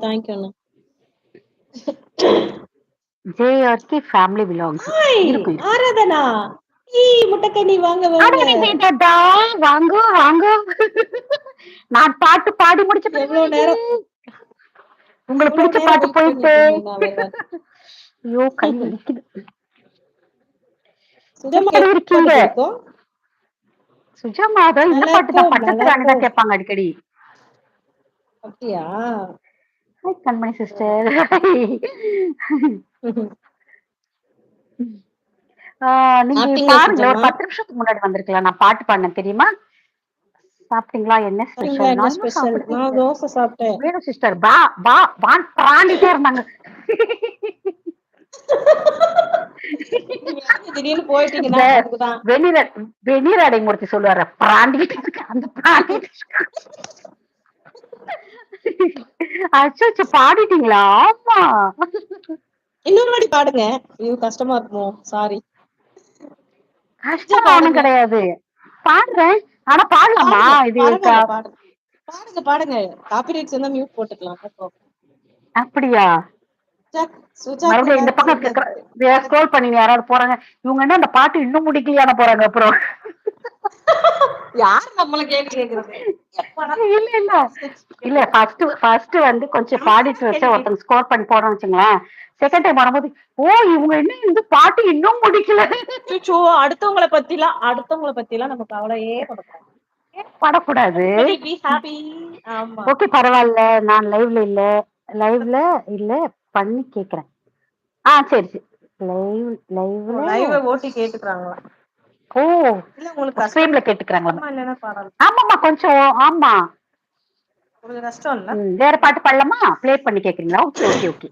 Thank you Anna. JRK family vlogs hi இருக்கும் இருக்கும். ஆராதனா. முட்டைக்கண்ணி வாங்க அட வாங்க. எனக்கு கேட்டாடா வாங்கோ வாங்கோ. நான் பாட்டு பாடி முடிச்ச எவ்வளவு நேரம் உங்களுக்கு எவ்வளவு பிடிச்ச நேரம் பாட்டு வெயிட் போயிட்டு. பண்ணிட்டு இருந்தேன் நான் வேற. ஐயோ கை வலிக்குது. சுஜாமா எப்படி பாட்டு இருக்கீங்க? பிடிக்கும். சுஜாமா தான் இந்த நல்லா பாட்டு தான் இருக்கும் பட்டத்து நல்லா ராணி தான் இருக்கும். கேட்பாங்க அடிக்கடி. அப்படியா? ஹாய் கண்மணி சிஸ்டர். நீங்க சாப்பிட்டீங்களா பாருங்களேன், ஒரு சுஜாமா? 10 நிமிஷத்துக்கு முன்னாடி வந்திருக்கலாம். நான் பாட்டு பாடினேன் தெரியுமா? சாப்பிட்டீங்களா? என்ன சாப்பிட்டீங்களா? ஸ்பெஷல்? என்ன நான் இன்னும் ஸ்பெஷல்? சாப்பிடவே நான் இல்லை. தோசை சாப்பிட்டேன். வேணும் சிஸ்டர், பா பா வான் பிராண்டிட்டே இருந்தாங்க. நீங்க இறங்கி திடீர்னு போயிட்டீங்கன்னா அதுக்குதான். வெந்நீர் வெந்நீர் அடைமூர்த்தி சொல்லுவாரு, பிராண்டிட்டு இருக்கு அந்த பிராண்டி. அச்சோ பாடிட்டீங்களா? ஆமா. இன்னொரு வாட்டி பாடுங்க. ஐயோ கஷ்டமா இருக்குமோ, சாரி. கஷ்டமா ஒண்ணும் பாடுங்க கிடையாது, பாடுறேன். ஆனா பாடலாமா பாடுங்க. இது? பரவாயில்ல பாடுங்க. பாடுங்க பாடுங்க. காப்பிரைட்ஸ் இருந்தா மியூட் போட்டுக்கலாம். அப்படியா? சுஜாக்கு மறுபடியும் இந்த எல்லாரும் பக்கம் தெரியாது. ஸ்க்ரோல் பண்ணி யாராவது போறாங்க. இவங்க என்ன அந்த பாட்டு இன்னும் முடிக்கலையான போறாங்க அப்புறம். யாரு நம்மள கேள்வி கேக்குறது? இல்ல இல்ல இல்ல, ஃபர்ஸ்ட் வந்து கொஞ்சம் பாடிட்டு வச்சா ஒருத்தங்க ஸ்கோர் பண்ணி போறோம்னு வச்சுங்களேன். செகண்ட் டைம் வரும்போது, ஓ இவங்க இன்னும் இந்த பாட்டு இன்னும் முடிக்கல. அடுத்தவங்கள பத்திலாம் நம்ம கவலையே படக்கூடாது. படக்கூடாது. Everybody be happy. ஆமா. ஓகே பரவாயில்ல, நான் லைவ்ல இல்ல பண்ணி கேக்குறேன். சரி சரி. லைவ்ல லைவ் ஓட்டி கேட்டுக்கிறாங்களா? ஓ இல்ல உங்களுக்கு ஸ்ட்ரீம்ல கேட்டுக்கிறாங்களா? கஷ்டமா இல்லைன்னா பாடலாம். ஆமாமா கொஞ்சம் ஆமா. உங்களுக்கு கஷ்டம் இல்ல? வேற பாட்டு பாடலாமா? ப்ளே பண்ணி கேக்குறீங்களா? Okay okay okay.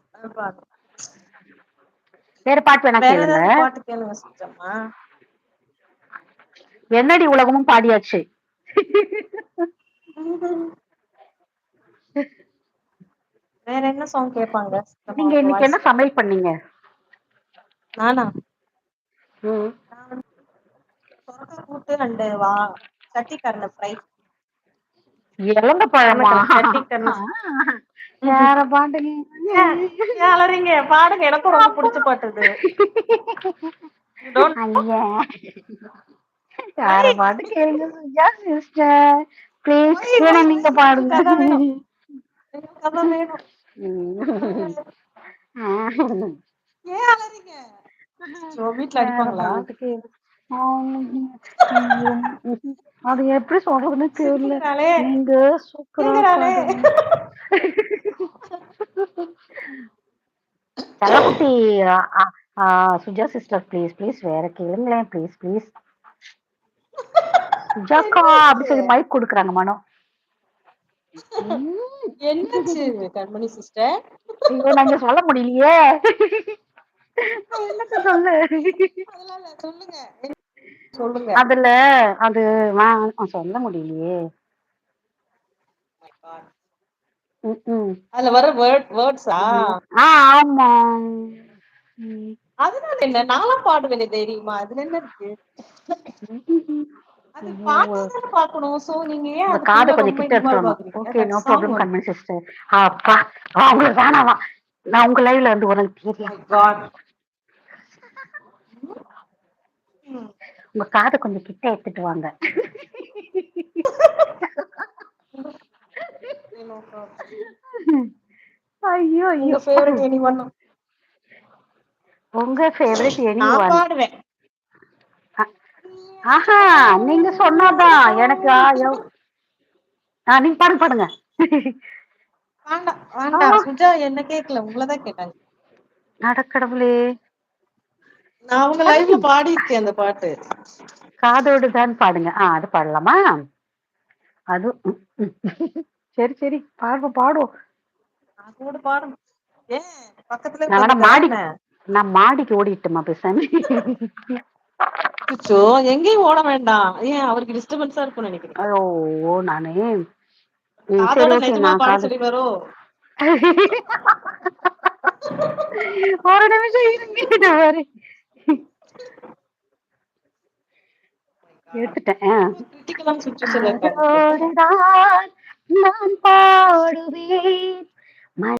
வேற பாட்டு வேணா வேற கேளுங்க. ஏதாவது பாட்டு கேளுங்க சுத்தமா. என்னடி உலகமும் பாடியாச்சு. வேற என்ன சாங் கேட்பாங்க சுத்தமா நீங்க உங்க இன்னைக்கு என்ன வாய்ஸ்ல? சமையல் பண்ணீங்க? நானா? ம். சொரக்கா கூட்டு அண்ட் சட்டிக்கடலை ஃப்ரை. இலந்த பழமா? சட்டிக்கடலை. யார பாட்டுங்க. ஏன் அலறீங்க? பாடுங்க, எனக்கும் ரொம்ப பிடிச்ச பாட்டு இது. You don't ஐயா யார why பாட்டு கேளுங்க சுஜா சிஸ்டர் ப்ளீஸ். why ஏன்னா why why நீங்க பாடுங்க. எங்களுக்கு அதான் வேணும். எங்களுக்கு அதான் வேணும். ஏன் அலறீங்க? வீட்ல வேற அடிப்பாங்களா? பாட்டு கேளு. ஐயோ, அது எப்படி சொல்றதுன்னு தெரியல. சிந்துங்கனாலே நீங்க சூப்பரா சிந்துங்கனாலே. பாடுறீங்க. செல்லக்குட்டி. சுஜா சிஸ்டர் ப்ளீஸ் ப்ளீஸ் வேற கேளுங்களேன் ப்ளீஸ் ப்ளீஸ். சுஜாக்கா அப்படி என்னாச்சு? சொல்லி மைக் கொடுக்குறாங்க மனோ. என்னாச்சு கண்மணி சிஸ்டர்? ஐயோ நாங்க சொல்ல முடியலையே. என்னத்த சொல்லு. அதெல்லாம் இல்ல, சொல்லுங்க சொல்லுங்க. அதுல அது சொல்ல முடியலையே. அதுல வர வேர்ட்ஸா? ஆமா. அதனால என்ன, நானும் பாடுவேனே தைரியமா, அதுல என்ன இருக்கு? அது பாட்டா தானே பாக்கணும். சோ நீங்க ஏன் உங்க காதை அதுக்குள்ள கொஞ்சம் ரொம்ப கிட்ட இன்வால்வ் எடுத்துடணும். ஆகுறீங்க? Okay no that song problem only. Convince sister. அப்பா உங்களுக்கு வேணாமா? நான் உங்க லைவ்ல வந்து ஒரு தெரியல. My God. உங்க காதை கொஞ்சம் கிட்ட எடுத்துட்டு வாங்க. ஐயோ உங்க ஐயோ. Favourite anyone? உங்க ஃபேவரட் எனி நான் ஒன்? பாடுவேன். ஆஹா நீங்க சொன்னாதான் எனக்கு. நீங்க பாருங்க பாடுங்க. வேண்டாம் வேண்டாம் சுஜா, என்ன கேட்கல, உங்களதான் கேட்டாங்க. நடக்கடவுளே. நான் அவங்க லைவ்ல பாடியிருக்கேன் அந்த பாட்டு. காதோடு தான் பாடுங்க. அது பாடலாமா? அது சரி சரி பாடுவோம் பாடுவோம். கூட பாடணும். ஏன் பக்கத்துல நான் வேணா உட்காந்துட்டாரா என்ன? நான் மாடிக்கு ஓடிட்டுமா பேசாம. சுச்சோ, எங்கேயும் ஓட வேண்டாம். ஏன் அவருக்கு டிஸ்டர்பன்ஸா இருக்கும்னு நினைக்கிறீங்க? ஐயோ நானு. சரி காதோட ஓகே நிஜமா நான் பாட காது. சொல்லிடுவாரோ? ஒரு நிமிஷம் இருங்க, இது மாதிரி எடுத்துட்டேன். ரொம்ப கிரிட்டிக்கலான சுச்சுவேஷன்ல இருக்காங்க. காதோடுதான் நான் பாடுவேன்,